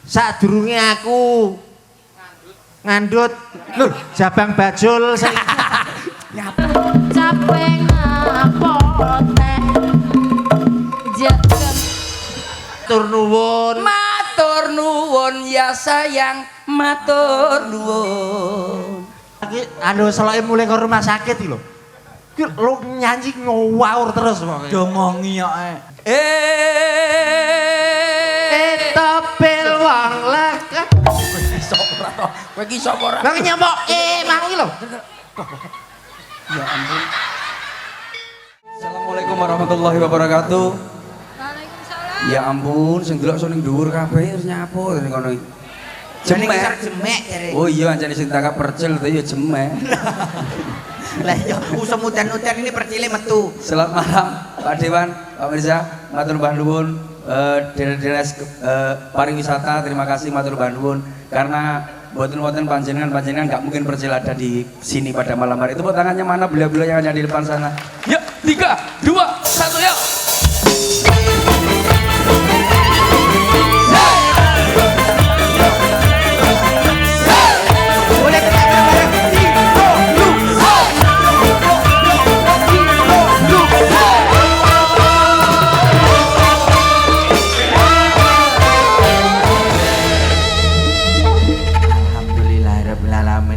Sadurunge aku ngandut lho Jabang Bajul sing capek ngapa teh jegem matur nuwun ya sayang matur nuwun. iki anu seloke mulai ke rumah sakit iki lho. Ki lu nyanyi ngawur terus pokoke. Domongi kok. Topel wong lek. Kowe iki sapa ora? Lah nyamuk mangi lho. Ya ampun. Assalamualaikum warahmatullahi wabarakatuh. Waalaikumsalam. Ya ampun, sing delok sing dhuwur kabeh wis nyapo ning kono iki. Jemek jare. Oh iya, anjane sing tangkap percil to ya jemek. Lah yo usum udan-udan ini percile metu. Selamat malam Pak Dewan, Pak Mirza, matur nuwun. Dinas pariwisata, terima kasih matur nuwun karena buatan panjenengan nggak mungkin percil ada di sini pada malam hari. Tepuk tangannya mana beliau-beliau yang ada di depan sana. Yuk 3, 2, 1 yuk.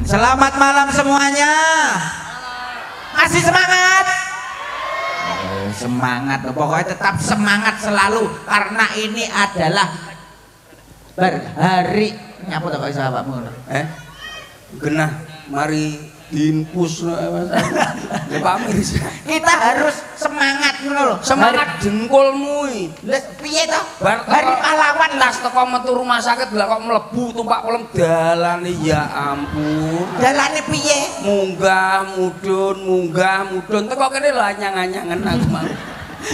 Selamat malam semuanya. Masih semangat? Semangat, pokoknya tetap semangat selalu karena ini adalah hari nyapa to kok iso awakmu ngono. Genah mari diinpus ya Pak Mirza. Kita harus semangat ngono lho. Semangat jengkolmu iki. Lah piye to? Hari pahlawan tas teko metu rumah sakit lah kok mlebu tumpak pelem dalane ya ampun. Dalane piye? Munggah mudun teko kene lho anyang-anyangen aku mau.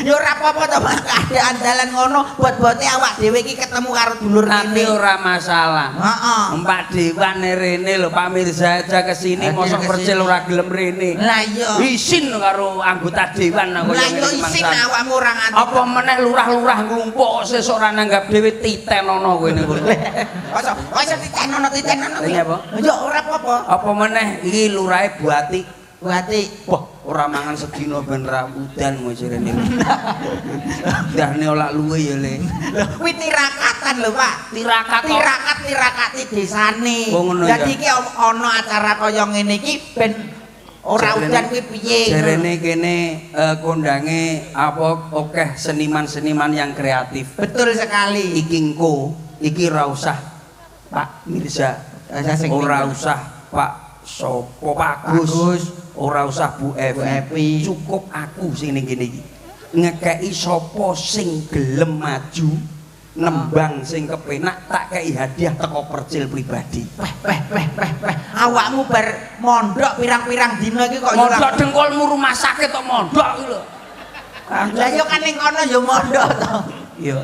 Ya ora apa-apa to keadaan dalan ngono buat-buate awak dhewe iki ketemu karo dulur Tapi kene. ora masalah. Heeh. Pak Dewan rene lho Pak Mirza aja kesini mosok percil ora gelem rene. Lah iya. Isin karo anggota dewan aku Lah iya isin awakmu ora ngantuk. apa meneh lurah-lurah nglumpuk sesuk ora nanggap dhewe titen ana kowe niku. Kok titenono. Iya apa? Ya ora apa-apa. Apa meneh iki lurahe Buati. Buati. Wah, ora mangan sedina ben ra udan mojerene. Dahne olak luwe ya, Le. Kuwi tirakatan lho, Pak. Tirakati desane. Oh, ngono ya. Dadi iki ana acara kaya ngene iki ben ora udan kuwi piye. Jarene kene kondange apa akeh seniman-seniman yang kreatif. Betul sekali. Iki engko, iki ora usah Pak Mirza. Ora usah Pak Sopo Pak Gus. Ora usah Bu Evi. Cukup aku sing ning kene iki. Ngekeki sapa sing gelem maju nembang sing kepenak tak kei hadiah teko percil pribadi. Awakmu bar mondok pirang-pirang dina iki kok mondok dengkulmu rumah sakit kok mondok iki lho. Lah yo kan ning kono yo mondok to. Iya.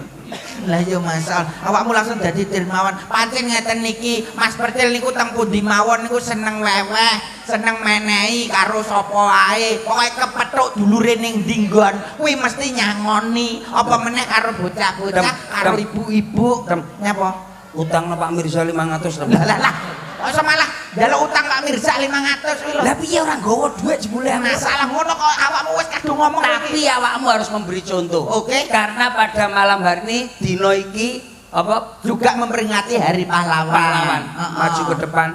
Lah yo masal, awakmu langsung dadi dermawan. Pancen ngeten niki, Mas Percil niku teng pundi mawon niku seneng weweh, seneng menehi karo sapa wae. Pokoke kepethuk dulure ning ndi nggon, kuwi mesti nyangoni. Apa meneh karo bocah-bocah, karo ibu-ibu. Nyapa? Utang Pak Mirza 500. Lah. Kok malah njaluk utang Pak Mirza 500 kuwi lho. Lah piye ora nggawa dhuwit jebule masalah ngono kok awakmu wis kadung ngomong tapi awakmu harus memberi contoh. Oke. Karena pada malam hari ini dino iki apa juga memperingati hari pahlawan. Maju ke depan.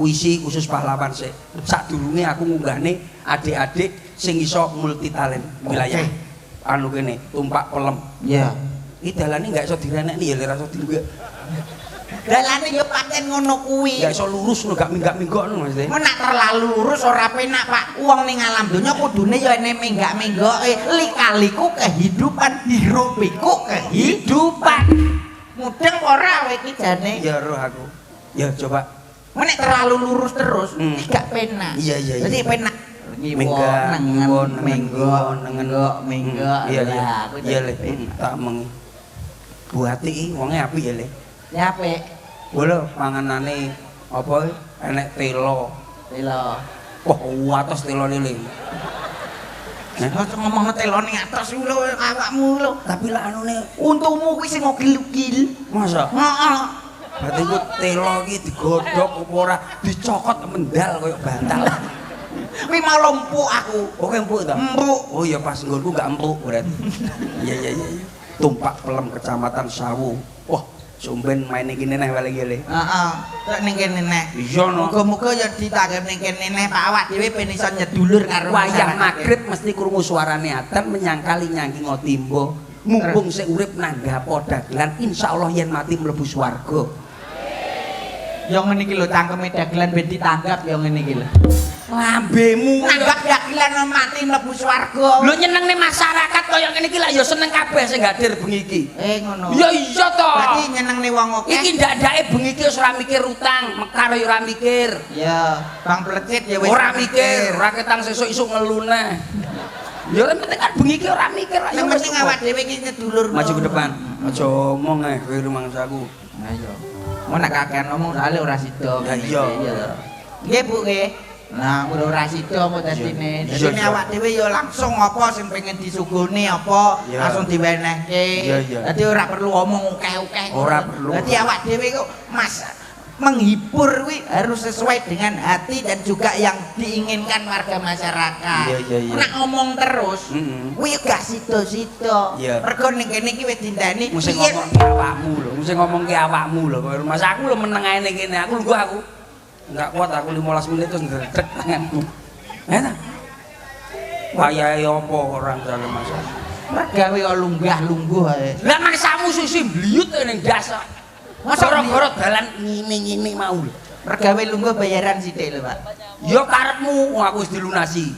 Puisi khusus pahlawan sik. Sadurunge aku ngunggahne adik-adik sing iso multi talent wilayah. Anu kene, tumpak pelem. Iya. Iki dalane enggak iso direnekni ya ora iso diunggah. Dalane yo pancen ngono kuwi. Enggak iso lurus lho, gak minggak-minggok ngono Mas. Mun nek terlalu lurus ora penak, Pak. Wong ning alam donya kudune yo ene minggak-minggoke. Likaliku kehidupan, hirupiku kehidupan. Mudeng ora kowe iki jane? Ya roh aku. Ya coba. Mun nek terlalu lurus terus gak penak. Iya. Jadi penak. Minggak, minggak. Iya. Iya Le. Tak mengi. Buati iki wonge apik ya Le. Ya apik. Lho panganane apa enek telo. Wah, atos telone Le. Kok ngomong telone atos lho awakmu lho. Tapi lah anune untumu kuwi sing mogil-ugil. masa? Heeh. Berarti ku telo iki digodhog apa ora dicokot mendal kaya bantal. Kuwi mau empuk aku. Oke empuk ta? Empuk. Oh iya pas nggonku gak empuk berarti. Iya. Tumpak Pelem Kecamatan Sawu. Wah, sumben main iki neh wale iki. Heeh. Tek ning kene neh. Iya no. Muga-muga ya ditagih ning kene neh Pak awak dhewe ben iso nyedulur karo Wayah magrib mesti krungu suarane adzan menyangkali nyangkinga timba. Mumpung sik urip nanggapo dagelan insyaallah yen mati mlebu swarga. Ya ngene iki lho cangkeme dagelan ben ditanggap ya ngene iki lho. Lambemu Nanggap dagelan mati mlebu swarga. lho nyenengne masyarakat kaya ngene iki lak ya seneng kabeh sing hadir bengi iki. Ngono. Ya iya to. Berarti nyenengne wong akeh. Iki ndak-ndake bengi iki wis ora mikir utang, mekar ya ora mikir. Ya, Bang Plecit ya wis Ora mikir, ora ketang sesuk isuk ngelune. Ya ora penting kan bengi iki ora mikir. Yang penting awak dhewe iki nyedulur. Maju ke depan. Aja omong kowe rumangsaku. Nah iya. Mau nak kakean ngomong soalnya ora sida. Ya iya. Nggih Bu nggih. Nah, ora sida kok dadine. Dadine awak dhewe ya langsung apa sing pengen disugoni apa langsung diwenehke. Iya. Dadi ora perlu omong akeh-akeh. Ora perlu. Dadi awak dhewe kok Mas menghibur kuwi harus sesuai dengan hati dan juga yang diinginkan warga masyarakat. Iya. Nek ngomong terus, kuwi gak sida-sida. Iya. Mergo ning kene iki wis dindani Mesti ngomong ke awakmu lho, mesti ngomong ke awakmu lho. Mas aku lho meneng ae ning kene, aku lungguh aku. Enggak kuat aku 15 menit terus ndredeg tanganku. Enak. Wayahe apa orang dalem Mas? Mergawe kok lunggah-lungguh ae. Lah maksamu sisi mbliyut ning dasar. Masa gara-gara dalan ngini-ngini mau lho. Mergawe lungguh bayaran sithik lho, Pak. Ya karepmu aku wis dilunasi.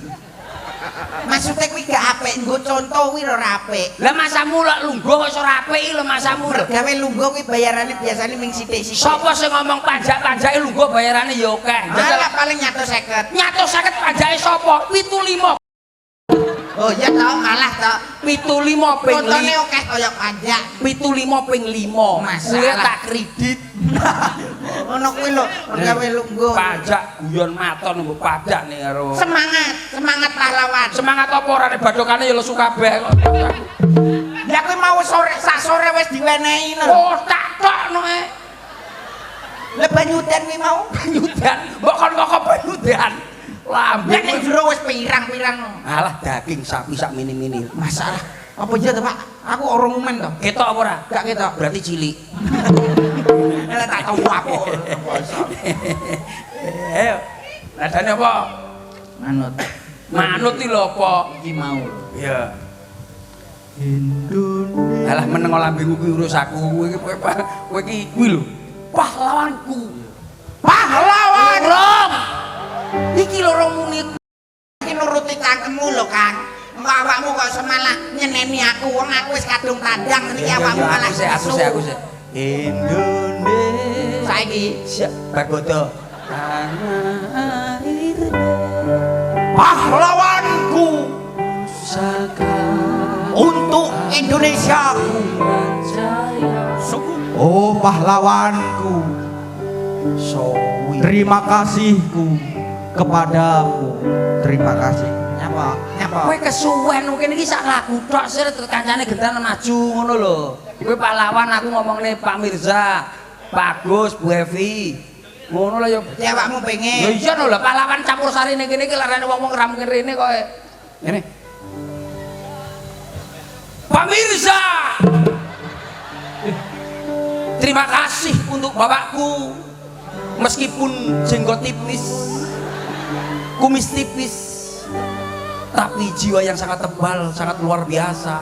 Maksudnya kuwi gak apik, nggo contoh kuwi ora apik. Lah masamu lak lungguh wis ora apik lho masamu lho. Mergawe lungguh kuwi bayarane biasane ming sithik-sithik. Sapa sing ngomong pajak-pajake lungguh bayarane ya akeh. Malah paling nyato 50. Nyato 50 pajake sapa? 75. Oh iya tau malah tau. 75 ping Contone akeh kaya pajak. 75 ping 5. Masalah. Kuwi tak kredit. Ngono kuwi lho, mergawe lungguh. Pajak guyon maton mbok pajak ning karo. Semangat pahlawan. Semangat apa ora nek badokane ya lesu kabeh kok. Ya kuwi mau sore sak sore wis diwenehi lho. Oh, tak tokno ae. Lah banyudan kuwi mau. Banyudan, mbok kon kok banyudan. Lambe. Nek ning jero wis pirang-pirang. Alah daging sapi sak mini-mini. Masalah. Apa iya to, Pak? Aku orang umen to. Ketok apa ora? Gak ketok. Berarti cilik. Lah tak tahu apa. Ayo. Nadane apa? Manut. Manut iki lho apa? Iki mau. Iya. Indonesia. Alah meneng lambemu kuwi urus aku. Kowe iki kuwi lho. Pahlawanku. Pahlawan. Rong. Iki lho rong muni. Iki nuruti cangkemmu lho, Kang. Engko awakmu kok semalah nyeneni aku, wong aku wis kadung tandang niki awakmu malah aku sih. Indonesia. Saiki Siap Bagodo. Tanah air pahlawanku untuk Indonesia. Oh pahlawanku, terima kasihku kepadamu. Terima kasih. Nyapa? Kowe kesuwen mungkin iki sak lagu tok sir kancane gentan maju ngono lho. Kowe pahlawan aku ngomongne Pak Mirza, Pak Agus, Bu Evi. Ngono lho ya. Ya awakmu pengen. Ya iya lho pahlawan campur sari ning kene iki larane wong-wong ra mungkin rene kok. Ngene. Pak Mirza. Terima kasih untuk bapakku. Meskipun jenggot tipis, kumis tipis, tapi jiwa yang sangat tebal, sangat luar biasa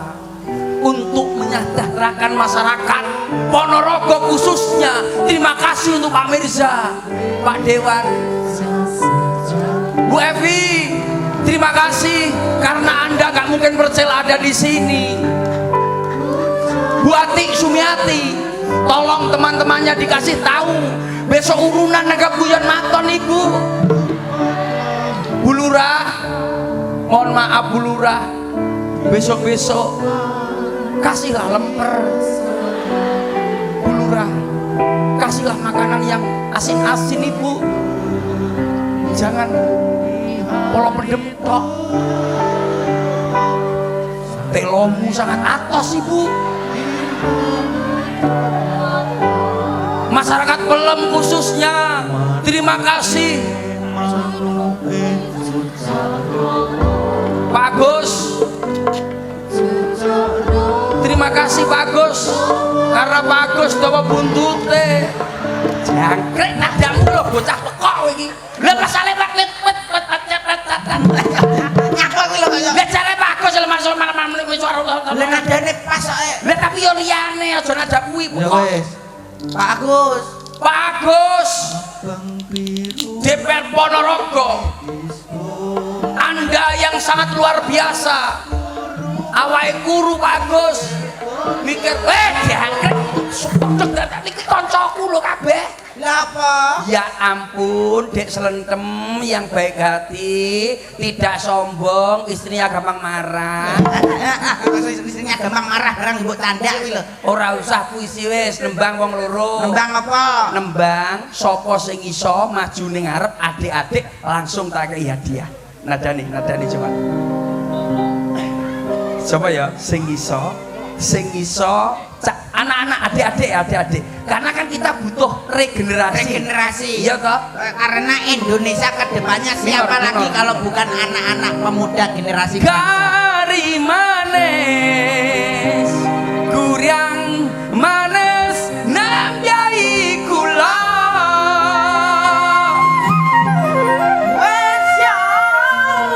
untuk menyadarkan masyarakat Ponorogo khususnya. Terima kasih untuk Pak Mirza, Pak Dewan, Bu Evi. Terima kasih karena Anda gak mungkin percaya ada di sini. Bu Atik Sumiati, tolong teman-temannya dikasih tahu besok urunan negap guyon maton ibu. Bu Lurah, mohon maaf Bu Lurah, besok-besok kasihlah lemper. Bu Lurah, kasihlah makanan yang asin-asin ibu. Jangan polo pedem tok. Telomu sangat atos ibu. Masyarakat Pelem khususnya terima kasih Pak Agus. Terima kasih Pak Agus karena Pak Agus dawa buntute jangkrik nadamu lho bocah pekok iki lha pasale Pak lit lha jare Pak Agus lho masuk malam-malam iki suara Lah nadane pas kok. lha tapi yo liyane aja nada kuwi Ya wis. Pak Agus. Pak Agus DPR Ponorogo, Anda yang sangat luar biasa. Awake guru Pak Agus mikir diangkrek supedeg dadak niki kancaku lho kabeh. Lah apa? Ya ampun, Dek Selentem yang baik hati, tidak sombong, istrinya gampang marah. Istrinya gampang marah barang mbok tandak kuwi lho. Ora usah puisi wis, nembang wong loro. Nembang apa? Nembang sapa sing iso maju ning ngarep adik-adik langsung tak kei hadiah. Nadane coba. Coba ya sing iso anak-anak adik-adik karena kan kita butuh regenerasi iya toh karena Indonesia kedepannya siapa lagi kalau bukan anak-anak pemuda generasi Gari manis guriang manis nambyai kula wes ya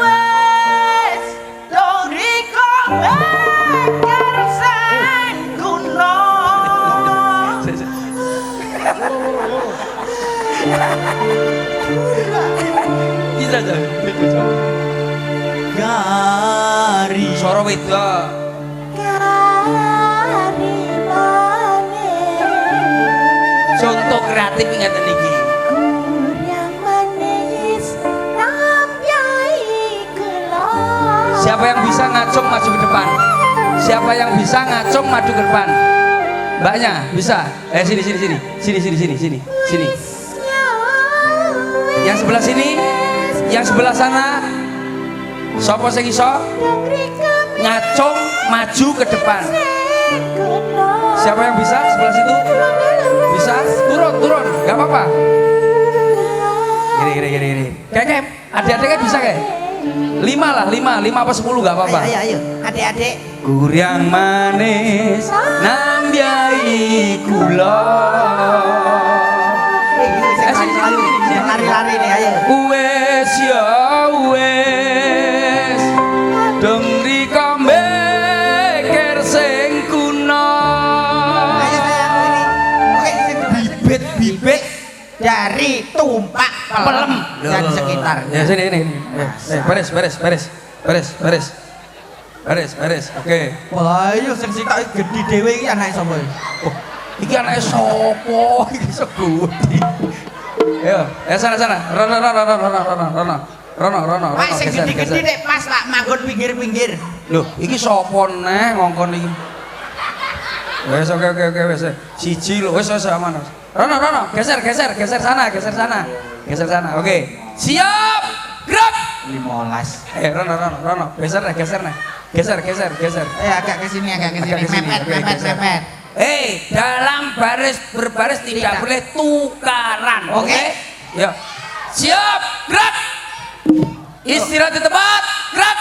wes loriko kersen kuno bisa aja Gari suara wedok Gari manis contoh kreatif ingatan iki yang manis nambyai kula. siapa yang bisa ngacung maju ke depan siapa yang bisa ngacung maju ke depan mbaknya bisa sini yang sebelah sini yang sebelah sana sapa sing iso ngacung maju ke depan siapa yang bisa sebelah situ bisa turun nggak apa-apa gini kayak adik-adiknya bisa kayak 5 apa 10 nggak apa-apa ayo adik-adik guriang manis nambyai kula lari-lari nih ayo wes ya wes dengri kambe kerseng kuno ayo sayang ini bibit-bibit dari tumpak pelem dan sekitar ya sini ini beres oke ayo sing sitok gede dhewe iki anake sapa oh iki anake sapa iki segudi ayo sana Rono Pak sing gede-gede nek pas Pak manggon pinggir-pinggir lho iki sapa neh ngongkon iki wes oke wes siji lho wes aman Rono geser sana oke siap gerak 15 Rono geser nih geser agak ke sini mepet dalam berbaris tidak boleh tukaran oke ya siap gerak istirahat di tempat gerak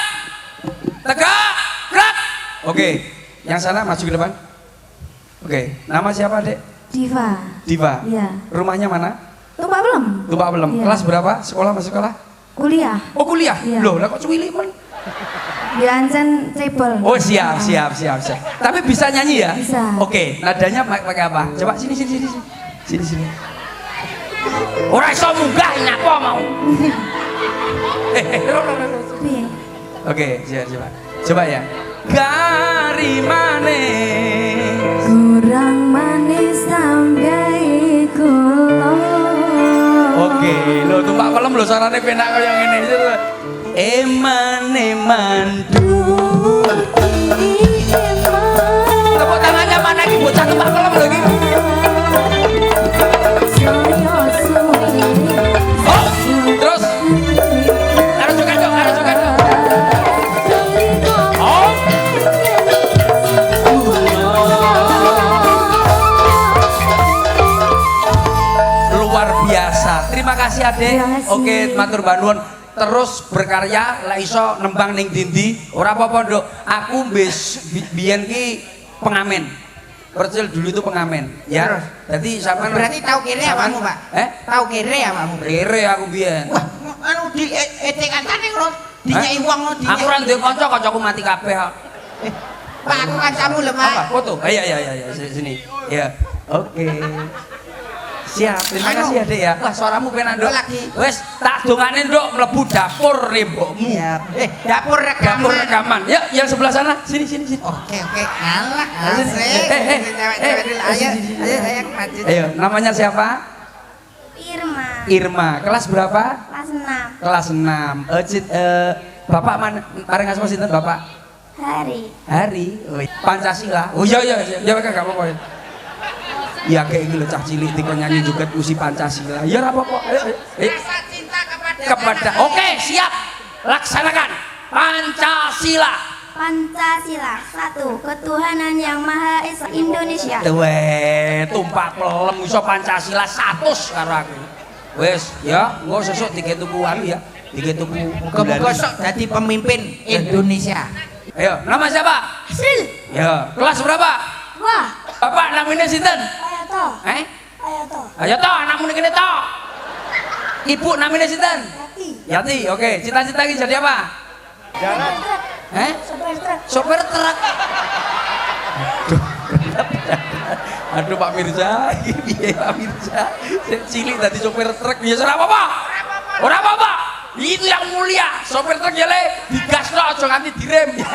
tegak gerak oke yang sana maju ke depan oke nama siapa Dek? Diva. Iya. Rumahnya mana? Tumpak belum? Iya. Kelas berapa? Masuk sekolah? Kuliah. Oh kuliah? Iya. Loh lah kok cuwili men? Di Ancen Cebol. Oh siap. Tapi bisa nyanyi ya? Bisa. Oke, nadanya pakai apa? Coba sini. Ora iso munggah nyapa mau. Piye? Oke, coba ya. Gari manis Kurang manis nambyai kula. oke, lo tumpak pelem lo suarane penak kaya ngene iki. Tepuk tangannya mana iki bocah tumpak pelem lho iki. Oh, terus harus juga dong. Oh. Terima kasih Ade. Terima kasih. Oke, matur nuwun. Terus berkarya lek iso nembang ning dindi ora apa-apa nduk. Aku biyen ki pengamen. Percil dulu itu pengamen ya. Jadi sampean Berarti tahu kere apamu, Pak? Tahu kere apamu? Kere aku biyen. Wah, anu di etek-etekane ngono, dinyai wong ngono, Aku ora duwe kanca, kancaku mati kabeh kok. Pak, aku kancamu lho, Pak. Apa? Foto? Iya, sini. Ya. Oke. Siap, terima kasih ya, Dek ya. Wah, suaramu penak, Nduk. Lagi. Wes, tak dongane, Nduk, mlebu dapur rembokmu. Siap. Dapur rekaman. Dapur rekaman. Ya, yang sebelah sana. Sini. Oke. Alah, asik. Ayo, Ayo, maju. Ayo, namanya siapa? Irma. Irma. Kelas berapa? Kelas 6. Kelas 6. Bapak mana? Bareng asma sinten, Bapak? Hari. Oh, Pancasila. Oh iya, enggak apa-apa. Ya kayak gitu cah cilik tiko nyanyi juga usi Pancasila. Ya ora apa-apa. Ayo. Rasa cinta Kepada. Oke, siap. Laksanakan. Pancasila. Pancasila 1. Ketuhanan yang Maha Esa Indonesia. Tuwe, tumpak pelem iso Pancasila 100 karo aku. Wes, ya, engko sesuk dike tuku anu ya. Dike tuku Muga-muga sok dadi pemimpin Indonesia. Ayo, nama siapa? Sril. Ya, kelas berapa? Wah. Bapak namanya sinten? Ayato. Ayato. Ayo toh, anakmu ning kene toh. Ibu namanya sinten? Yati. Yati, oke. Cita-cita ki jadi apa? Jalan. Sopir truk. Sopir truk. Aduh Pak Mirza, piye Pak Mirza? Sing cilik dadi sopir truk ya ora apa-apa. Ora apa-apa. Itu yang mulia. Sopir truk ya le digasno aja nganti direm ya.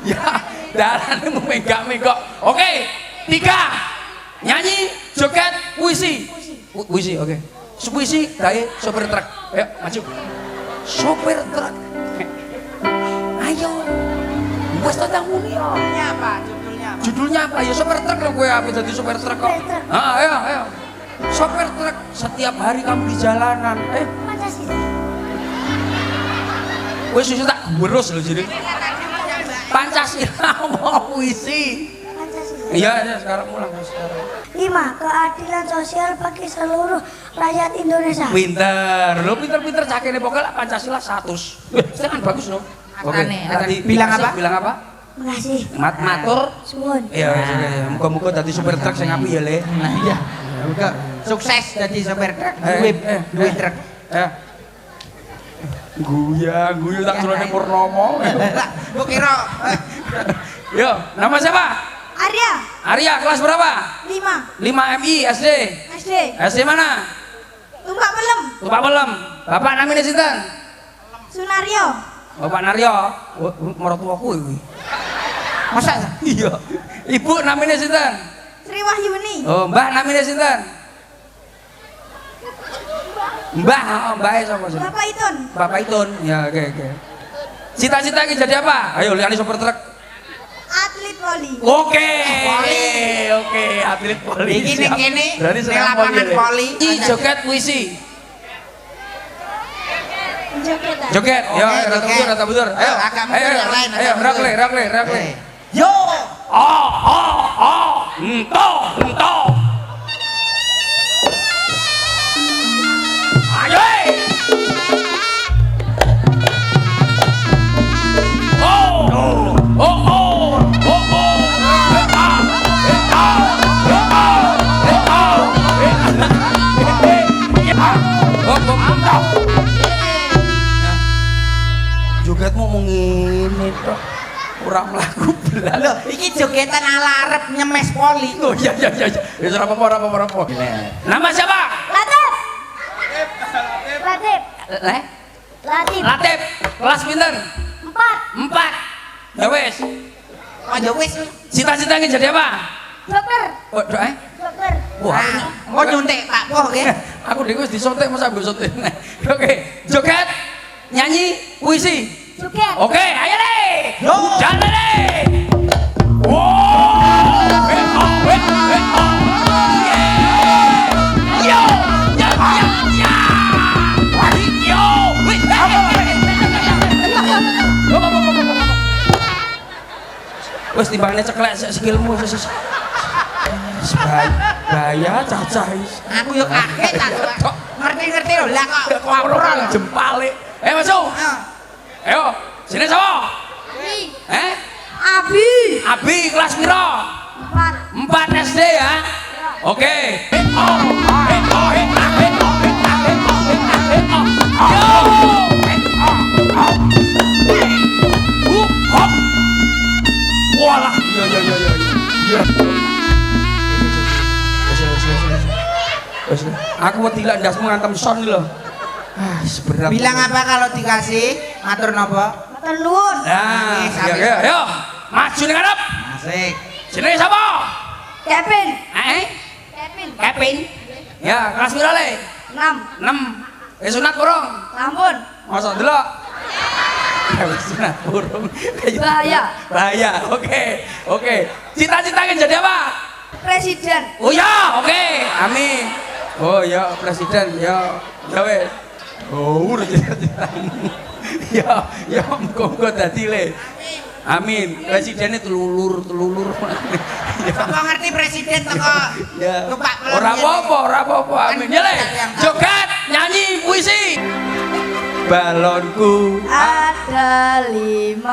Ya, dalane menggak-menggok. Oke, 3. Nyanyi, joget, puisi. Puisi, oke. Puisi dari sopir truk. Ayo, maju. Sopir truk. Ayo. Wes tentang mulia. Judulnya apa? Judulnya apa? Ya sopir truk dong gue apa jadi sopir truk kok. Ayo. Sopir truk setiap hari kamu di jalanan. Pancasila. Wes susah tak gurus loh jadi. Pancasila mau puisi. Pancasila. Iya, sekarang ulang sekarang. 5. Keadilan sosial bagi seluruh rakyat Indonesia. Pinter, lo pinter cakene pokoknya Pancasila 100. Itu kan bagus loh. Oke, tadi Bilang apa? Bilang apa? Makasih. Matur. Suwun. Iya, muga-muga dadi supir truk sing apik ya, Le. Nah, iya. Muga sukses dadi sopir truk, duwe truk. Guyu tak jroning Purnomo. Kok kira Yo, nama siapa? Arya. Arya, kelas berapa? 5. 5 MI SD. SD. SD mana? Tumpak Pelem. Bapak belum. Bapak namanya sinten? Sunario. Bapak Naryo. Mertuaku iki. masa Iya. Ibu namanya sinten? Sri Wahyuni. Oh, Mbah namanya sinten? Mbah, Mbah sapa sih? Bapak Itun. Bapak Itun. Ya, oke. Cita-cita iki jadi apa? Ayo liane sopir truk. Atlet voli. Oke, Voli. atlet poli. Iki ning Siap. kene, Berarti ning senang lapangan Le. voli. I joget puisi. Joget. Joget. Yo, Oke, rata joget. budur. Ayo, agak mundur yang lain, agak Rakle. mundur. Yo, Ento. Ayo. Jogetmu mau ngene tok. Ora mlaku belas. lho iki jogetan ala arep nyemes poli. Oh iya. Wis ora apa-apa. Nama siapa? Latif. Latif. Latif. Latif. Kelas pinten? 4. 4. Ya wis. Aja wis. Cita-citanya jadi apa? Dokter. Oh, Dokter. Wah, Kok nyuntik Pak Poh nggih? aku dhewe wis disontek masa mbok sontek. Oke, joget, nyanyi, puisi. Joget. Oke, ayo deh. Yo. Jalan deh. Yo. Wes timbangane ceklek skillmu wis. Baik. Bahaya cacah. Aku yo kaget aku. Ngerti-ngerti lho lah kok Koprol jempale. Masuk. Ayo, sini sapa? Abi. Abi kelas piro? 4 SD ya. Oke. Walah, iya. Aku wedi lak ndasmu ngantem son lho. Seberat. Bilang apa kalau dikasih? Matur napa? Matur nuwun. Nah, ayo. Maju ning ngarep. Asik. Jenenge sapa? Kevin. Kevin. Ya, kelas piro le? 6. 6. Sunat burung. Sampun. Masa delok. Sunat burung. Bahaya. Oke. Cita-citanya jadi apa? Presiden. Oh ya, oke. Amin. Oh ya, presiden ya. Ya wes. Oh, udah cita-citamu. Ya muga-muga dadi le. Amin. Presidennya telulur. Apa ngerti presiden teko? Ya. Numpak Ora apa-apa. Amin. Ya le. Joget, nyanyi, puisi. Balonku Ada 5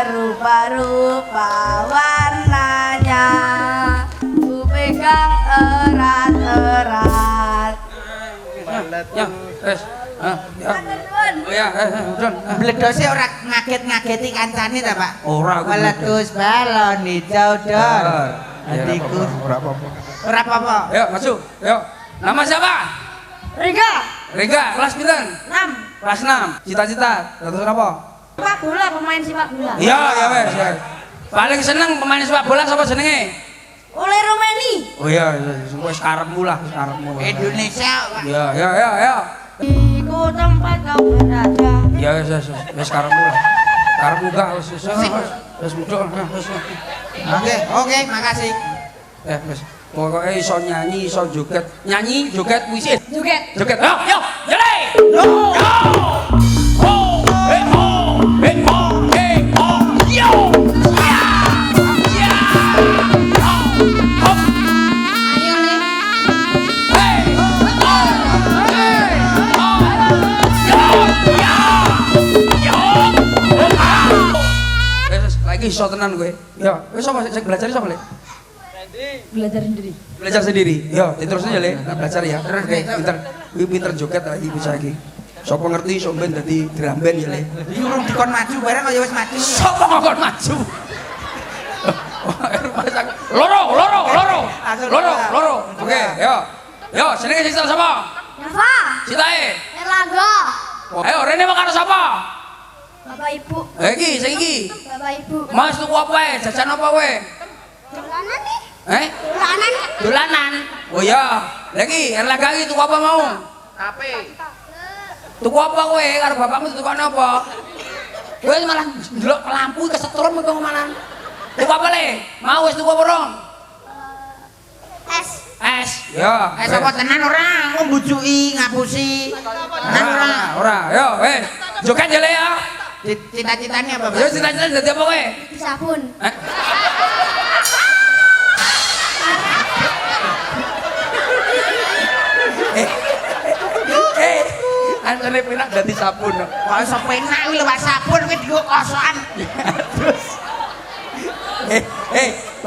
rupa-rupa warnanya. Ku pegang erat-erat. ya, wes. Ya. Oh ya, Don. Bledose ora ngaget-ngageti kancane ta, Pak? Ora aku. Meletus balon hijau dor. Adikku. Ora apa-apa. Ora apa-apa. Yuk, masuk. Yuk. Nama siapa? Rega, kelas pinten? 6. Kelas 6. Cita-cita. Terus apa? Sepak bola, pemain sepak bola. Iya, ya wes, ya. Paling seneng pemain sepak bola sapa jenenge? Oleh Romeni. Oh iya, wis karepmu lah, karepmu. Indonesia, Pak. Ya. Iku tempat kau berada. Ya wis karepmu lah. Karepmu gak wis mudhun. Oke, makasih. Wis. Pokoknya iso nyanyi, iso joget. Nyanyi, joget, puisi. Joget. Yo, jale. Yo. Yo. Ayo nih. Lagi iso tenan kowe. Ya, wis sapa sing belajar sapa, Le? Belajar sendiri. Ya, diterusnya ya, Le. Belajar ya. Terus pinter. Kuwi pinter joget ta iki bisa iki. Sapa ngerti iso ben dadi drum band ya, Le. Iki urung dikon maju bareng kaya wis maju. Sapa ngkon maju? Loro. Oke, yo. Yo, senenge sing sapa? Nova. Citae. Erlangga. Ayo, rene mau karo sapa? Bapak Ibu. Iki, sing iki. Bapak Ibu. Mas tuku apa wae? Jajan apa wae? Dolanan nih. Dolanan. Dolanan. Oh iya. Lagi, Erlangga iki tuku apa mau? Tapi Tuku apa kowe karo bapakmu tukane apa? Kowe malah ndelok lampu kesetrum kok malah. Tuku apa le? Mau wis tuku apa urung? Es. Ya. sapa tenan ora membujuki, ngapusi. Tenan ora. Ora. Yo, wes. Joget ya le ya. Cita-citane apa, Pak? Yo cita-cita dadi apa kowe? Sabun. Antene penak dadi sabun. Kok iso penak kuwi lewat sabun kuwi digo kosokan.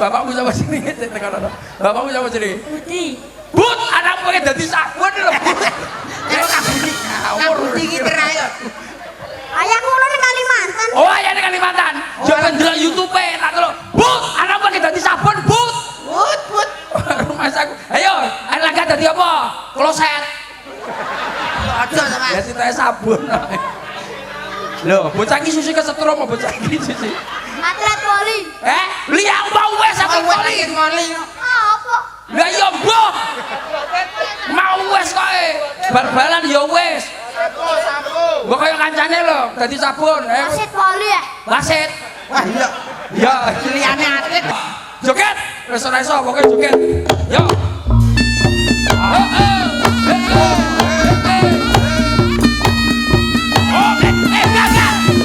Bapakmu sama sini tekan ana. Bapakmu sama sini. Putih. But, anak pengen dadi sabun lho. Ayo kabudi. Kabudi iki terayo. Ayahku ulo ning Kalimantan. Oh, ayah ning Kalimantan. Jangan ndelok YouTube tak delok. But, anak pengen dadi sabun, but. But. Mas aku. Ayo, Erlangga dadi apa? Kloset. Aja sama. Ya citae sabun. Loh, bocah iki susi kesetrum apa bocah iki susi? Atlet voli. Liang mau wes atlet voli. Apa? Lah iya mbah. Mau wes koe. Bal-balan ya wes. Mbok kaya kancane lho, dadi sabun. Wasit voli ya? Wasit. Wah, iya. Ya, Liyane atlet. joget. Wis ora iso, pokoke joget. Yo.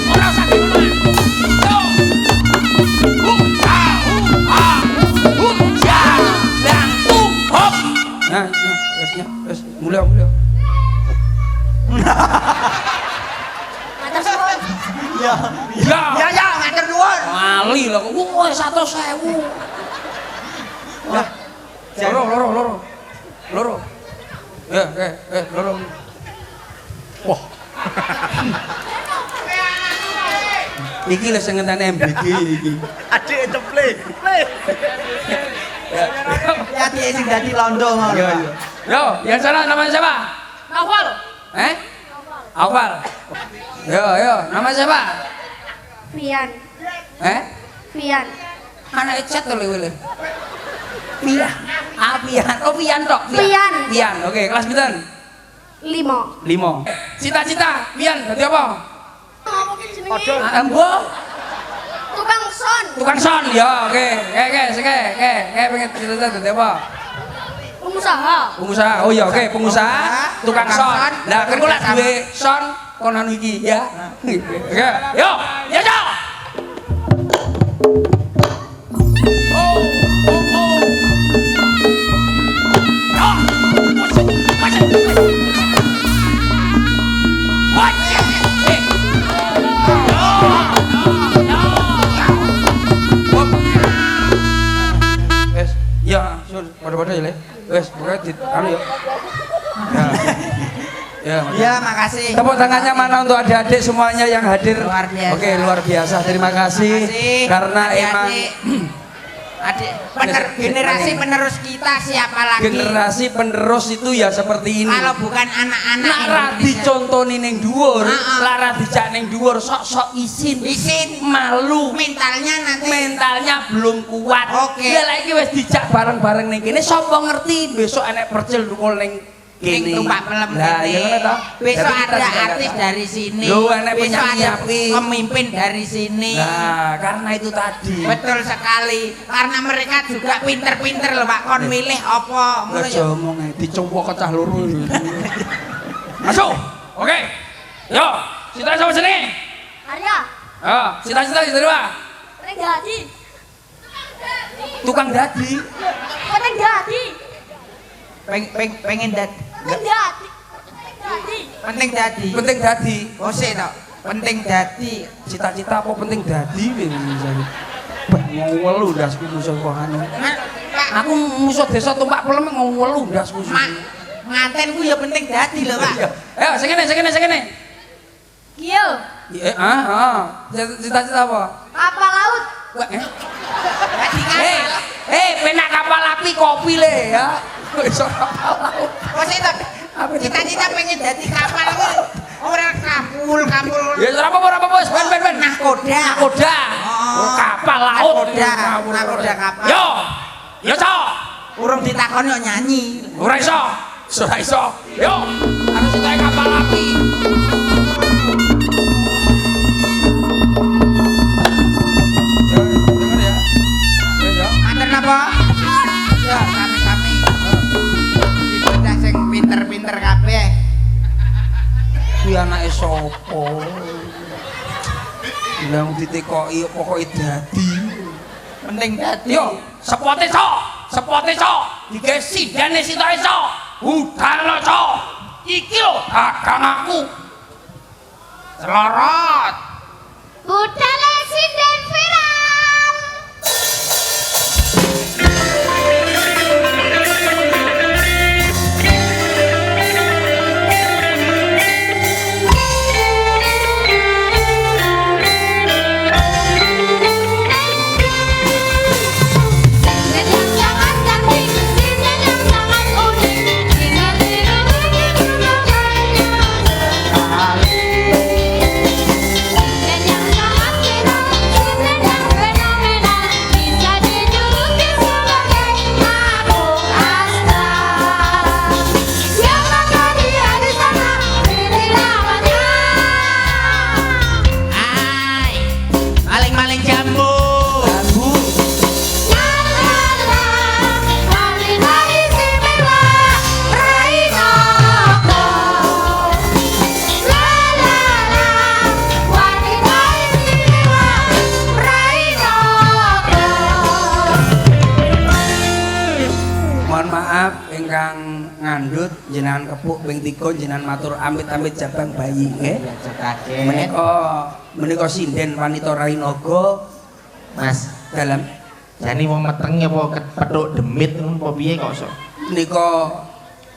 Ora usah dulu. Yo. Nah, wes mulai. Matur suwun. Ya, ngatur nuwun. Wali lah kok. Wah, 100.000. Wah. Loro. Ya, loro. Wah. Iki lho sing ngenteni MBG iki. Adik ceple. Ya dia sing dadi londo ngono. Yo, yang sana namanya siapa? Novel. Awal. Yo, nama siapa? Pian. Pian. Anak chat to le. Pian. Pian. Oh, Pian tok. Pian. Oke, kelas pinten? 5. Cita-cita Pian dadi apa? Ngomongin jenenge. Ambo. Tukang son. Ya, oke. Pengen cita-cita dadi apa? Pengusaha. Oh iya, oke, pengusaha, tukang son. Lah, kan kula duwe son kon anu iki ya. Oke. Yo. Oh. Ya, pada ya, Le. Wes, pokoknya anu ya. Ya, makasih. Tepuk tangannya mana untuk adik-adik semuanya yang hadir. Luar biasa. Oke, luar biasa. Terima kasih. Karena emang generasi penerus kita siapa lagi? Generasi penerus itu ya seperti ini. Kalau bukan anak-anak lara dicontoni ning dhuwur, lara dijak ning dhuwur sok-sok isin, malu, mentalnya belum kuat. Oke. Ya lagi wis dijak bareng-bareng ning kene sapa ngerti besok enek percil dukul ning kene. Tumpak pelem Lah, ya ngono to. Besok Jadi kita ada juga artis nggak dari sini. Loh, enek Besok ada penyanyi. pemimpin dari sini. Nah, karena itu tadi. Betul sekali. Karena mereka juga pinter-pinter loh Pak. Kon milih apa? Ngono Aja ya. omong dicompok kecah loro. Masuk. Oke. Yo, cita sama sini. Arya. Cita-cita istri Pak. Pengen dadi. Tukang dadi. Pengen dadi. Pengen dadi. Penting dadi. Penting dadi. Kose tok. Penting dadi. Cita-cita apa penting dadi misalnya. Ngowelu ndasku musuh kok anu. Aku musuh desa tumpak pelem ngowelu ndasku. Mak, ngantenku ya penting dadi lho, Pak. Ayo sing kene. Gio. Cita-cita apa? Kapal laut. Dadi kapal. Penak kapal api kopi le ya. Iso kapal laut. Kose tok. Cita-cita pengen dadi kapal ku ora kampul. Ya ora apa-apa wis ben. Nakoda. Oh, kapal laut. Nakoda kapal. Yo cok. Urung ditakoni kok nyanyi. Ora iso. Yo. Harus cita kapal api. Dengar ya. Manten apa? Ya, sami-sami. Di bocah sing pinter-pinter kabeh. Kuwi anake sapa? Lah ditekoki pokoke dadi. Penting dadi. Yo, sepote sok. Dike sidane sitoke sok. Udahno sok. Iki lho dagang aku. Selorot. Budale sinden viral. Dan yang sangat Bapak ingkang ngandhut jenengan kepuk ping 3 jenengan matur amit-amit jabang bayi nggih. Menika sinden wanita Rainaga Mas, dalam jane wong meteng apa kepethuk demit ngono apa piye kok iso? menika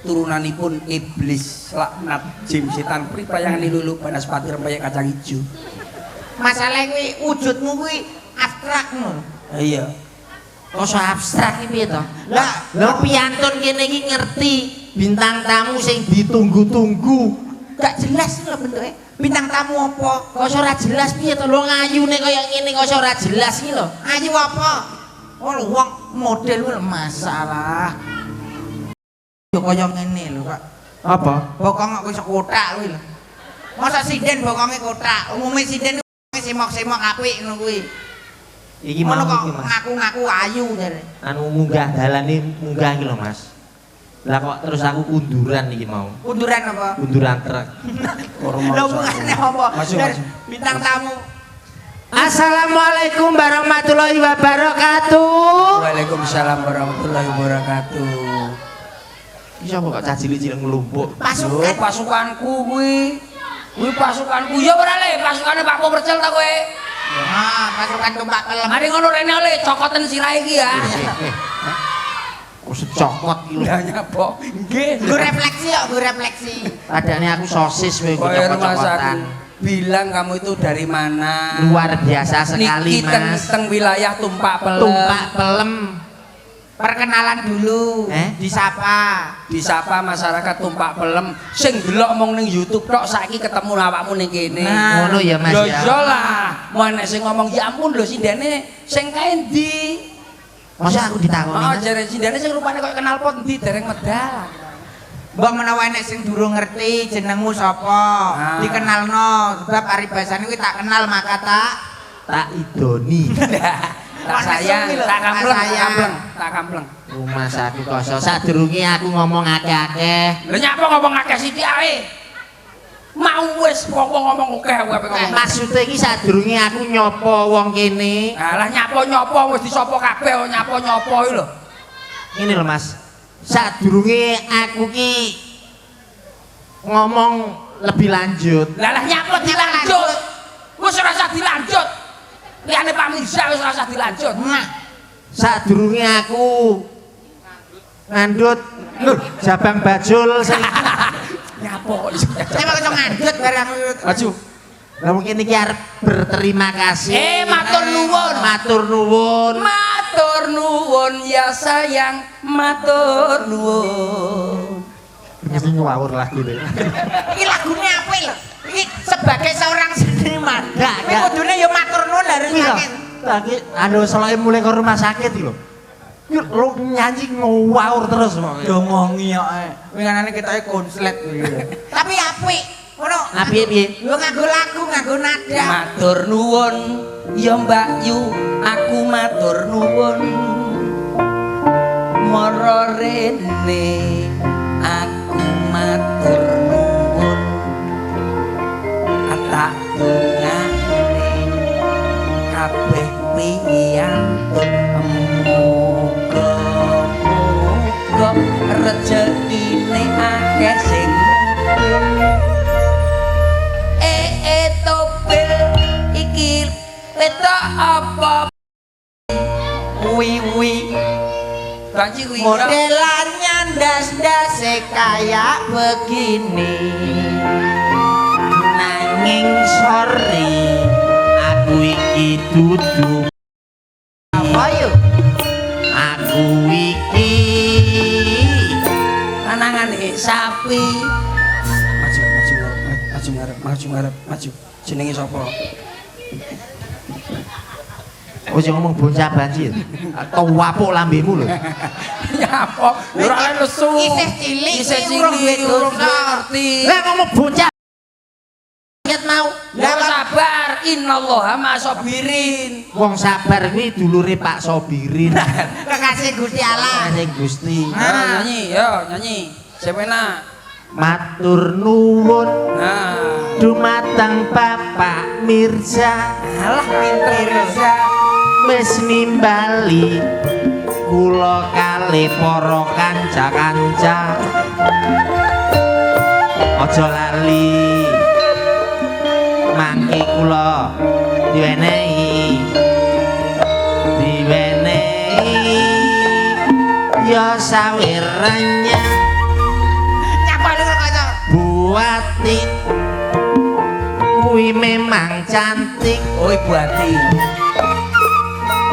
turunanipun iblis laknat jin setan pripayangan lulu banaspati rempeyek kacang ijo. Masalah kuwi wujudmu kuwi abstrak ngono. Iya. Kok so abstrak iki piye to? Lah piantun kene iki ngerti bintang tamu sing ditunggu-tunggu. Gak jelas lho bentuke. Bintang tamu apa? Kok ora jelas piye to? Lho ngayune kaya ngene kok ora jelas iki lho. Ayu apa? Oh wong model kuwi masalah. Yo kaya ngene lho, Kak. Apa? Bokong kok iso kotak kuwi lho. Masa sinden bokonge kotak. Umume sinden semok-semok apik ngono kuwi. Iki mau kok ngaku-ngaku ayu jare. Anu munggah dalane munggah iki lho Mas. Lah kok terus aku kunduran iki mau. Kunduran apa? Kunduran truk. Lho hubungane apa? Masuk. Bintang tamu. Assalamualaikum warahmatullahi wabarakatuh. Waalaikumsalam warahmatullahi wabarakatuh. Iki sapa kok cah cilik-cilik nglumpuk. Lho pasukanku kuwi. Kuwi pasukanku ya ora le, pasukane Pak Pomercel ta kowe. Ah, pasukan tumpak kelem. Mari ngono rene le cokoten sirahe iki ya. Kok secokot iki lho. Lah nyapa? Nggih. Gue refleksi ya, gue refleksi. Padane aku sosis kowe Kowe cokot-cokotan. bilang kamu itu dari mana? Luar biasa sekali Niki Mas. teng wilayah Tumpak Pelem. Tumpak pelem. Perkenalan dulu, disapa. Disapa masyarakat Tumpak Pelem sing delok mong ning YouTube tok saiki ketemu awakmu ning kene. Nah, Ngono ya Mas Lho ya. iya lah, mau nek sing ngomong ya ampun lho sindene sing kae ndi? Masa aku ditakoni. Oh, jare sindene sing rupane koyo kenal pot ndi dereng medal. Mbok menawa nek sing durung ngerti jenengmu sapa, dikenalno. Sebab paribasane kuwi tak kenal maka Tak idoni. Tak sayang, tak kampleng. Rumah aku kosong. Sadurunge aku ngomong akeh-akeh. Lha nyapa ngomong akeh sithik ae? Mau wis wong ngomong akeh wae ngomong. Maksudnya iki sadurunge aku nyopo wong kene. Alah nyapa-nyapa wis disapa kabeh nyapa-nyapa iki lho. Ini lho Mas. Sadurunge aku ki ngomong lebih lanjut. Lah nyapa dilanjut. Wis ora usah dilanjut. Liyane Pak Mirza wis ora usah dilanjut. Sadurunge aku ngandut jabang bajul sing Nyapa kok iso. Nek kok ngandut barang. Maju. Lah mungkin iki arep berterima kasih. Matur nuwun. Matur nuwun. Matur nuwun ya sayang, matur nuwun. Mesti ngawur lagu deh. Iki lagune apik lho. Iki sebagai seorang seniman. Kowe kudune ya matur nuwun harus yakin. Lagi anu selain mulai ke rumah sakit iki lho. Yuk lu nyanyi ngawur terus kok. Dongongi kok. Winganane ketoke konslet kuwi. Tapi apik. Ngono. Apik piye? Yo nganggo lagu, nganggo nada. Matur nuwun ya Mbak Yu, aku matur nuwun. Mara rene aku matur nuwun. Tak dongane kabeh piyantun muga-muga rejekine akeh sing topil iki wetok apa Wi-wi. banci kuwi Modelannya ndas-ndas kayak begini. Nanging sorry aku iki dudu Apa yuk? aku iki anangane sapi maju jenenge sapa oh sing ngomong bocah banjir atau wapuk lambemu lho nyapa ora lesu Isih cilik, isih urung cilik duwe urung dosa. ngerti lah ngomong bocah Lihat mau. Lah sabar, innallaha ma'asabirin. wong sabar kuwi dulure Pak Sobirin Kekasih Gusti Allah. sing Gusti Nyanyi, yo nyanyi. Sepena. matur nuwun Nah, dumateng Bapak Mirza alah pinter Mirza. wis nimbali kula kalih para kanca-kanca aja lali mangke kula diwenehi ya sawiranya Nyapa lu kanca. Buati kuwi memang cantik Oh Ibu Ati.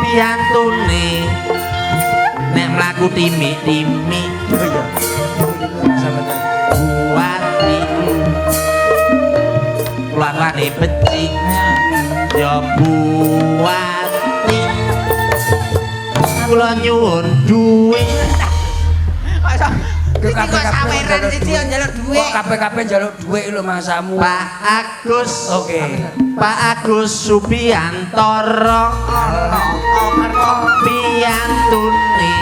piantune nek mlaku timi-timi Oh iya. Sahabat. Buati keluargane becik ya Buati kula nyuwun duwe Masa Ke iki kok saweran siji yo njaluk dhuwit. Kok kabeh-kabeh njaluk dhuwit lho mangsamu. Pak Agus Oke. Pak Agus Subiantoro piantune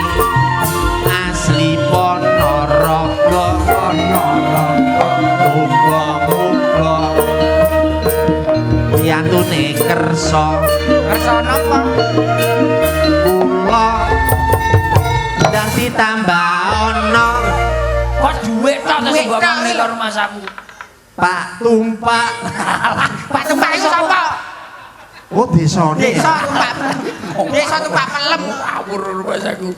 asli Ponorogo muga-muga piantune kersa Kersa napa? kula ndang ditambah ana Kok dhuwit tok terus Dhuwit mbok tok mangne iki. karo masamu. Pak Tumpak Pak Tumpak iku sapa? oh desane Desa Tumpak. Desa Tumpak Pelem. Ngawur masaku.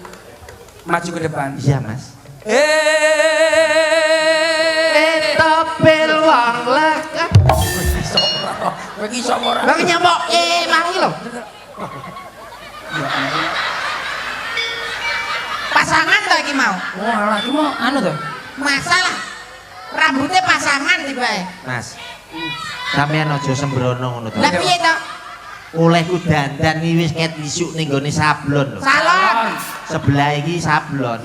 Maju ke depan. iya Mas Eh, topel wong lek kowe iki sapa ora? Bang nyamuk mangi lho. Pasangan to iki mau. Wah, alah iki mau anu to. Masalah rambutnya pasangan tibae. Mas. Sampeyan aja sembrono ngono to. Lah piye to? Olehku dandan iki wis ket isuk ning gone sablon lho. Salon. Sebelah iki sablon.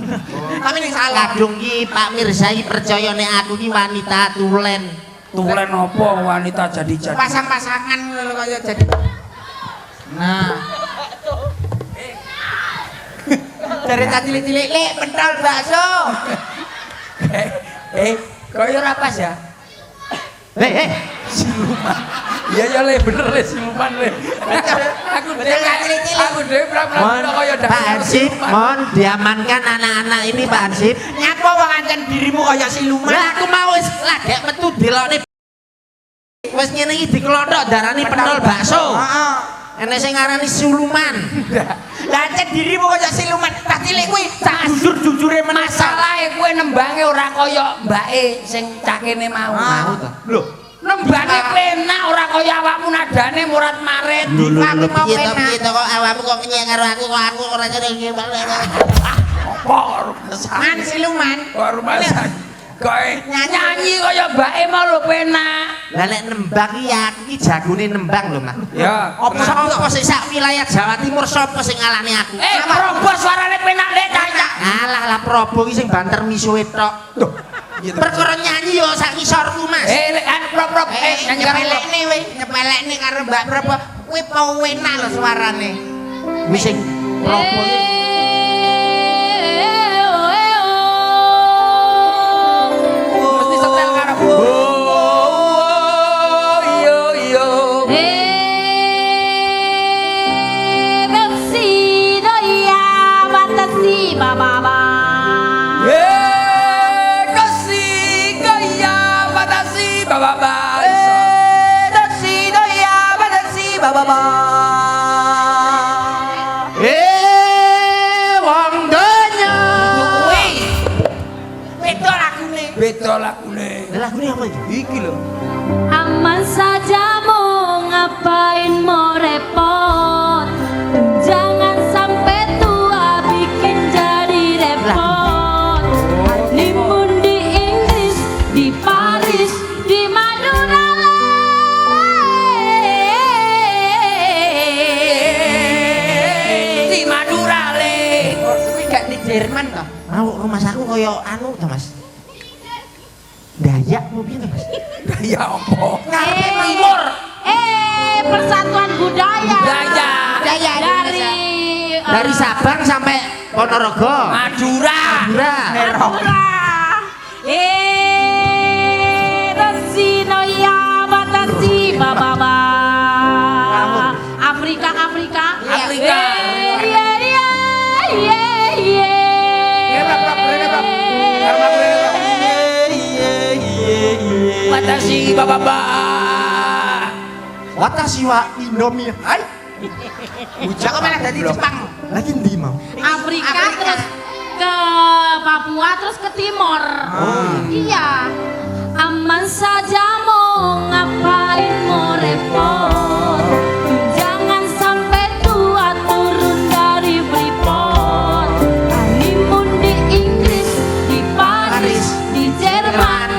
Tapi ning salon. Kadung iki Pak Mirsa iki percaya nek aku iki wanita tulen. Tulen apa wanita jadi-jadi. Pasang-pasangan lho kaya jadi. Nah. Dari tadi cilik-cilik lek pentol bakso. Kaya ora pas ya. Siluman. Iya ya le bener le siluman le. Aku dhewe Mohon kaya Pak Hansip, mohon diamankan anak-anak ini Pak Hansip. Nyapa wong ancen dirimu kaya siluman. Lah aku mau wis lagek metu delokne wis ngene iki diklothok darani pentol bakso. Heeh. Enek sing ngarani siluman. Lah ancen dirimu kaya siluman. Tak cilik kuwi tak jujur-jujure menasa. masalahe kowe nembange ora kaya mbake sing cakene mau. Mau to. Lho, nembange penak ora kaya awakmu nadane murat-marit. Lho Aku mau piye to penak. piye to kok awakmu kok kenyek karo aku kok aku ora nyene Apa rumah Man siluman. Kok rumah sakit. Kowe nyanyi kaya mbake mau lho penak. Lah nek nembang iki aku iki jagone nembang lho Mas. Ya, Apa sapa sing sak wilayah Jawa Timur sapa sing ngalani aku? Probo suarane penak lek cacak. Alah lah Probo iki sing banter misuwe tok. Perkara nyanyi yo sak ngisorku Mas. Lek kan prop nyanyi karo Nyepelekne weh, nyepelekne karo Mbak Probo. Kuwi penak lho suarane. Wis sing Probo iki mesti setel karo yo kasih gaya batasi baba Dasido ya badasi baba. wong donya. Kuwi. Beda lagune. beda lagune Lagune apa iki? iki lho Aman saja mau ngapain mau repot. Jangan sampai tua bikin jadi repot. Nimbun di Inggris, di Paris, di Madura. di Madura le Kuwi gak di Jerman to. Mau rumah saku kaya anu to Mas. Dayak mau piye to Mas? ya apa Ngarepe timur. Persatuan budaya. Budaya. Dari Sabang sampai Ponorogo. Madura Madura. Rasino ya batasi baba. Afrika. Afrika. kasih Bapak-bapak. Watashi wa Indomie. Hai. Bujang kok malah dadi Jepang. Lagi ndi mau? Afrika terus ke Papua terus ke timur. Iya. Aman saja mau ngapain mau repot. Jangan sampai tua turun dari Freeport. Honeymoon di Inggris, di Paris, di Jerman.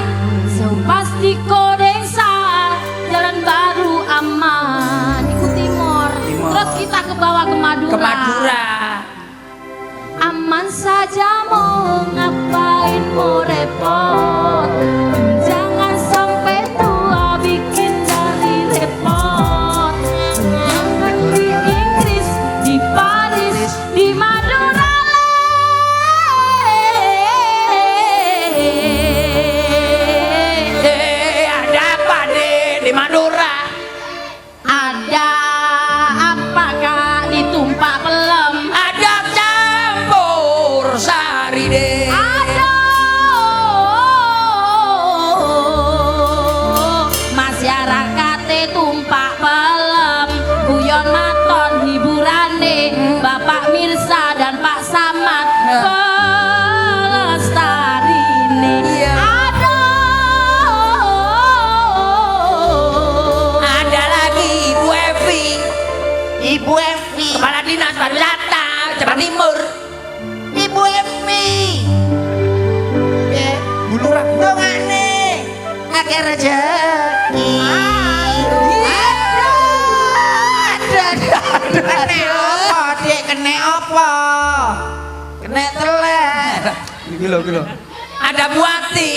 So pasti kodeng saat jalan baru aman. Iku timur. Terus kita ke bawah ke Madura. Ke Madura. Aman saja mau ngapain mau repot. Jangan sampai tua bikin dari repot. Jangan di Inggris, di Paris, di Madura. Ada apa deh di Madura? Ada apa kak ditumpak pelem? Ada campur sari deh. Aduh, masyarakat tumpak pelem, guyon maton hiburane, Bapak Mirsa dan Pak Samad pelestarine. Aduh, Ada lagi Ibu Evi, Ibu Evi. Kepala Dinas Pariwisata Jawa Timur. Ibu Evi. Ya, Bulurah. dongane akeh rezeki. Kene apa, Dik? Kene apa? Kene telek. Gila. Ada Bu Ati,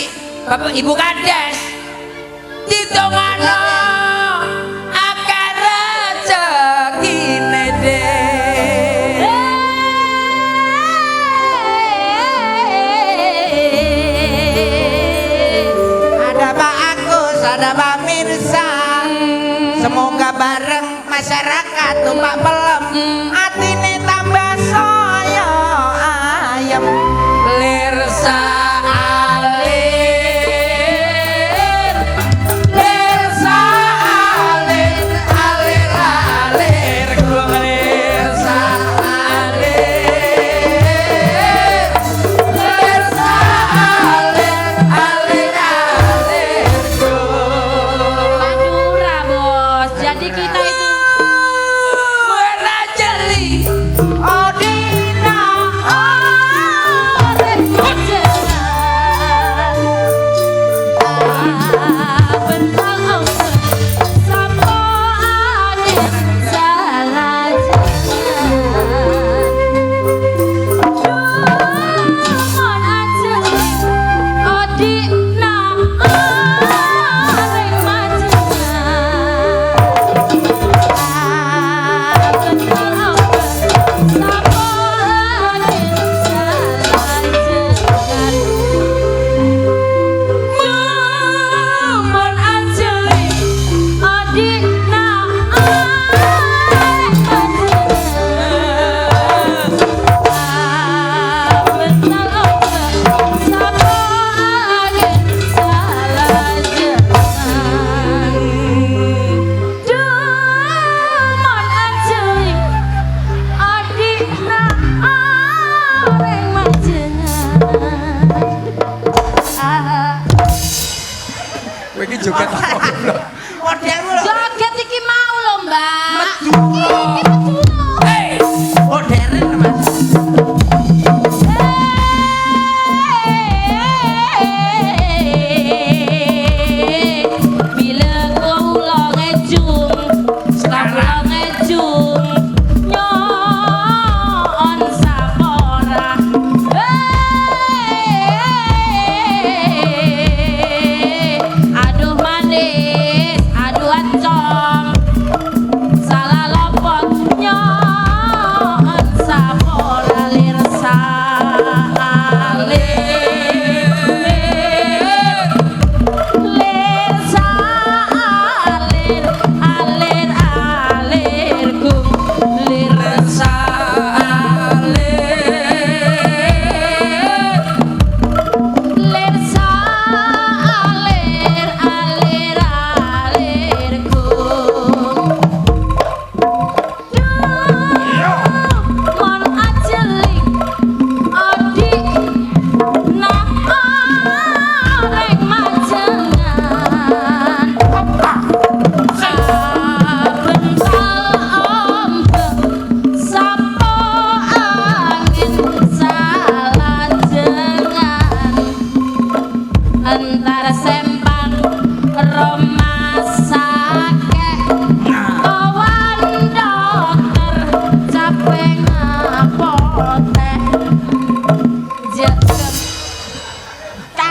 Bapak Ibu Kades. Ditongano akeh rezekine deh. Ada Pak Agus, ada Pak Mirsa. Semoga bareng masyarakat tumpak pelem, atine tambah saya ayam. Lirsa alir, lirsa alir, alir alir, gulung lirsa alir, lirsa alir, alir alir, gulung. Madura bos, jadi kita itu Warna jeli, Odina, kowe iki joget apa goblok? modelmu lho. joget iki mau lho mbak. Hei, Modern Mas. Bila kula ngejung, kula ngejung, nyon sapora. Aduh manis.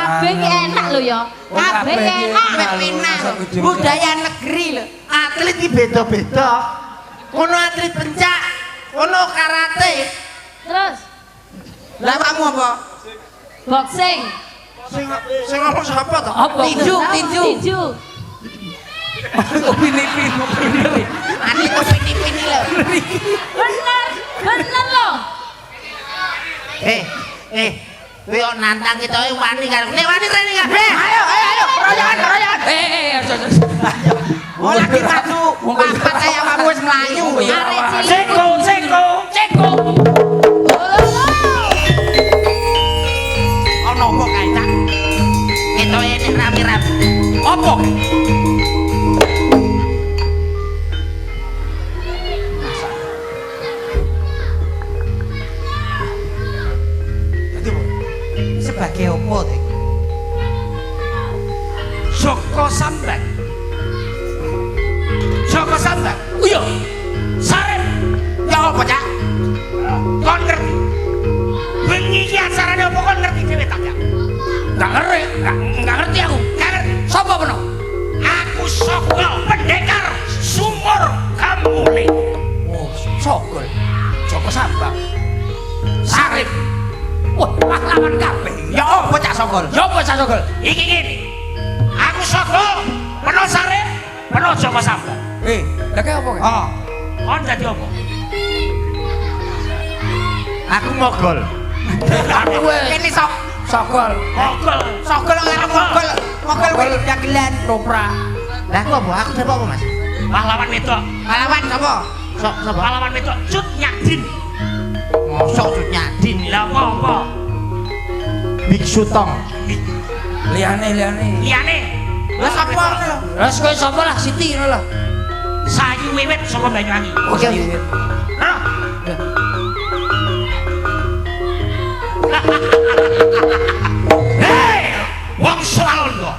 kabeh ki enak lho ya. Kabeh enak. Penak. Budaya negeri lho. Atlet iki beda-beda. Ono atlet pencak, ono karate. Terus Lah kamu apa? boxing. Sing ngomong sapa to? Apa? Tinju, tinju. Tinju. Opini-opini. Ani kok pini-pini lho. Bener. Bener lho. Kowe kok nantang kita wani karo. Nek wani rene kabeh. Ayo, royokan. Aja. Ora kita tuh papat kaya kamu wis mlayu. Arek cilik. Ceko. Ono kok kae tak. Ketoke nek rame-rame. Apa? Sebagai opo to? Joko Sambang. Iya. Sarep. Ya apa, Cak? Kon ngerti. Bengi iki acarane apa kon ngerti dhewe tak ya? Enggak ngerti aku. Enggak ngerti. Sapa peno? Aku Sokol Pendekar Sumur Kamuli. Oh, Sokol. Joko Sambang. Sarip. Wah, pahlawan kabeh. Ya apa, Cak Sokol? Ya apa Cak Sokol? Iki ngene. Aku Sokol, peno Sarip, peno Joko Sambang. Lah kaya apa? Oh, Kon dadi apa? Aku mogol. Aku ini Sokol. Sokol karo mogol. Mogol kuwi dagelan. Toprak. Lah aku apa? Aku sapa apa, Mas? Pahlawan wedok. Pahlawan sapa? Sapa? Pahlawan wedok Cut Nyadin. Mosok Cut Nyadin. Lah apa? Biksu Tong. Liyane. Lah sapa ngono lho? Terus kowe sapa lah Siti ngono lho. Sayu wiwit saka Banyuwangi. Oke. Hah? Hei, wong Swalondo.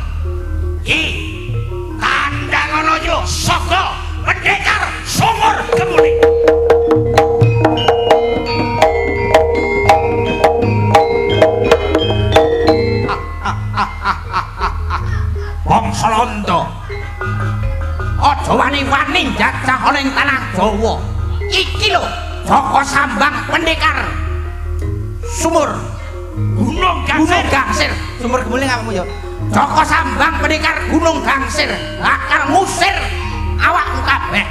Ki kandang ana yo saka Pendekar Sumur Kemuli. Wong Swalondo. Aja wani-wani jajah ana ing tanah Jawa. Iki lho Joko Sambang Pendekar Sumur Gunung Gangsir. Sumur Kemuling apa yo? Joko Sambang Pendekar Gunung Gangsir bakal ngusir awakmu kabeh.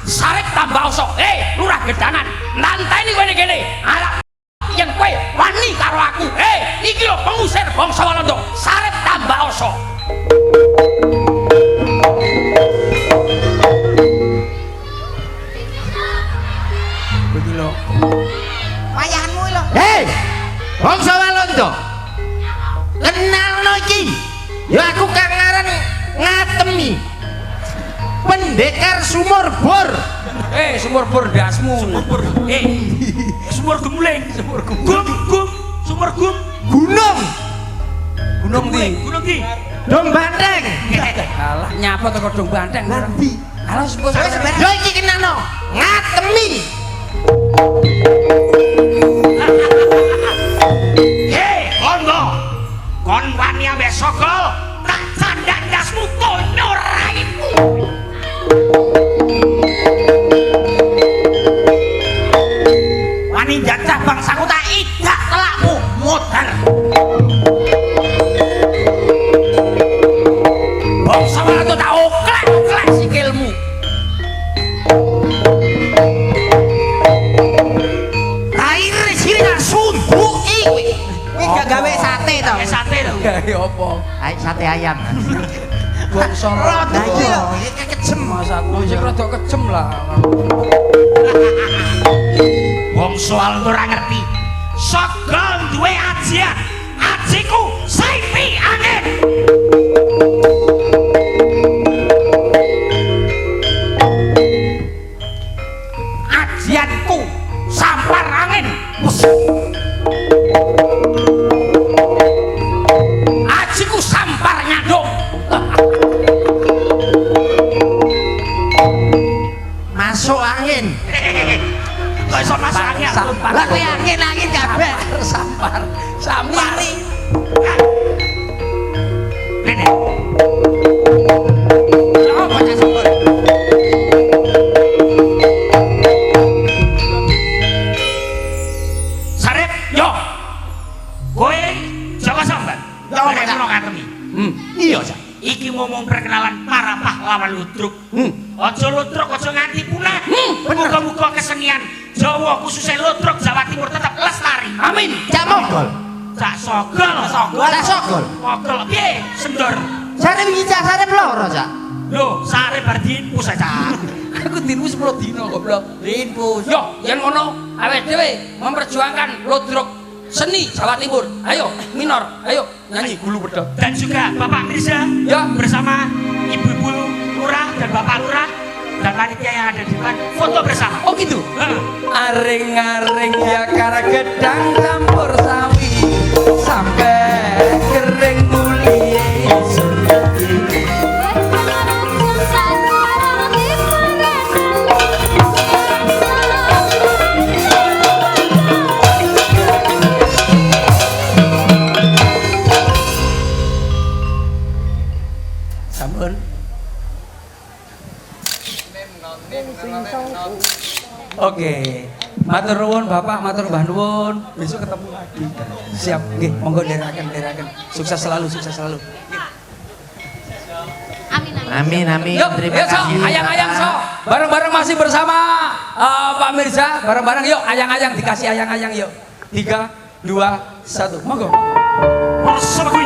Sarek tambah osok. Lurah Gedangan, nanteni kowe kene. Alah yen kowe wani karo aku. Iki lho pengusir bangsa Walanda. Sarek tambah osok. Iki lho. Wayahanmu lho. Hei! Bangsa Walanda. Kenalno iki. Ya aku kang ngaran Ngatemi. Pendekar Sumur Bor. Sumur bor dasmu. Sumur Gemuling. Sumur Gum. Gunung. Gunung ndi? Dong Banteng. Alah nyapa teko dong Banteng. Nanti. Alah sebut Yo iki kenalno. Ngatemi. Kondo. Kon wani ambek Sokol, tak candang dasmu tonyo raimu. Wani jajah bangsaku tak idak telakmu modal. Bangsa Walanda tak oklek sikilmu. Air sini sunduki kowe. Iki gak gawe sate to. Sate lho. Gawe apa? Ayo sate ayam. Bangsa Rada iki lho, iki kejem masaku. Sing rada kejem lah. Wong soal ora ngerti. Sogol duwe ajian. Ajiku Saifi Angin. Ajianku Sampar Angin. Ajiku Sampar Nyandung. Masuk angin. kok iso masuk angin. Lah kowe angin kabeh. Sampar. Miri. Rene. Oh, bocah sempur. Sarip, yo. Kowe Joko Sambat. Yo, Lek Pak. ono ngatemi. Iya, Cak. Iki ngomong perkenalan para pahlawan ludruk. Aja ludruk, aja nganti punah. Muga-muga kesenian Jawa khususnya ludruk Jawa Timur tetap lestari. Amin. Cak Mogol. Cak Sogol. Lah sogol. Mogol piye? Sendor. Sare wingi Cak sare loro, Cak. Lho, sare bar diinpus aja. Aku dinmu 10 dino goblok. Rinpus. Yo, yen ngono awake dhewe memperjuangkan ludruk seni Jawa Timur. Ayo, minor, ayo nyanyi gulu bedok. Dan juga Bapak Mirza Ya. bersama Ibu-ibu Lurah dan Bapak Lurah dan panitia yang ada di depan foto bersama. Oh gitu. Heeh. Aring-aring ya kara gedang campur sawi sampai kering mulie sampun. Oke, matur nuwun Bapak, matur Mbah nuwun. Besok ketemu lagi. Siap, nggih, monggo ndherekaken. Sukses selalu, sukses selalu. Amin. Amin. Yuk, Terima yuk, so, kasih. ayang-ayang so. Bareng-bareng masih bersama Pak Mirza. Bareng-bareng yuk, ayang-ayang dikasih ayang-ayang yuk. 3, 2, 1. Monggo. Bersama